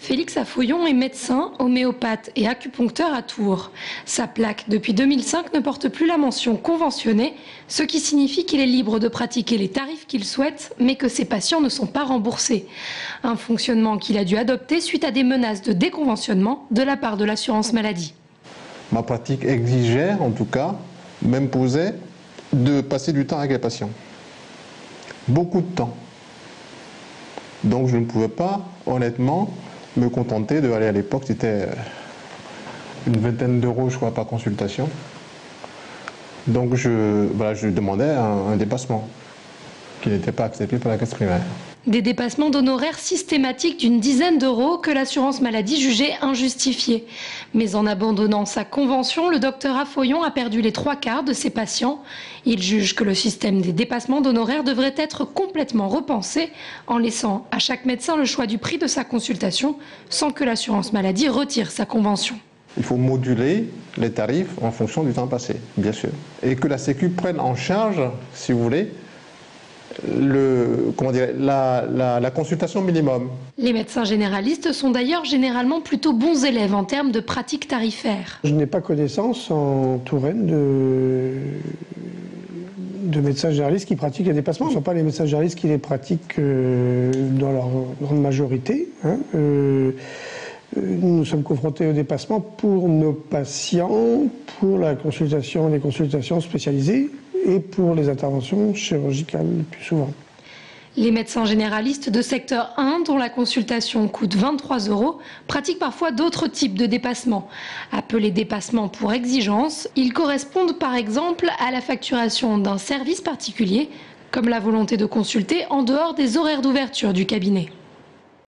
Félix Affoyon est médecin, homéopathe et acupuncteur à Tours. Sa plaque, depuis 2005, ne porte plus la mention conventionnée, ce qui signifie qu'il est libre de pratiquer les tarifs qu'il souhaite, mais que ses patients ne sont pas remboursés. Un fonctionnement qu'il a dû adopter suite à des menaces de déconventionnement de la part de l'assurance maladie. Ma pratique exigeait, en tout cas, m'imposait de passer du temps avec les patients. Beaucoup de temps. Donc je ne pouvais pas, honnêtement, me contenter d'aller à l'époque, c'était une vingtaine d'euros, je crois, par consultation. Donc je demandais un dépassement qui n'était pas accepté par la caisse primaire. Des dépassements d'honoraires systématiques d'une dizaine d'euros que l'assurance maladie jugeait injustifiés. Mais en abandonnant sa convention, le docteur Affoyon a perdu les 3/4 de ses patients. Il juge que le système des dépassements d'honoraires devrait être complètement repensé en laissant à chaque médecin le choix du prix de sa consultation sans que l'assurance maladie retire sa convention. Il faut moduler les tarifs en fonction du temps passé, bien sûr. Et que la Sécu prenne en charge, si vous voulez, la consultation minimum. Les médecins généralistes sont d'ailleurs généralement plutôt bons élèves en termes de pratiques tarifaires. Je n'ai pas connaissance en Touraine de médecins généralistes qui pratiquent les dépassements. Ce ne sont pas les médecins généralistes qui les pratiquent dans leur grande majorité. Nous sommes confrontés au dépassement pour nos patients, pour la consultation, les consultations spécialisées et pour les interventions chirurgicales le plus souvent. Les médecins généralistes de secteur 1, dont la consultation coûte 23 €, pratiquent parfois d'autres types de dépassements. Appelés dépassements pour exigence, ils correspondent par exemple à la facturation d'un service particulier, comme la volonté de consulter en dehors des horaires d'ouverture du cabinet.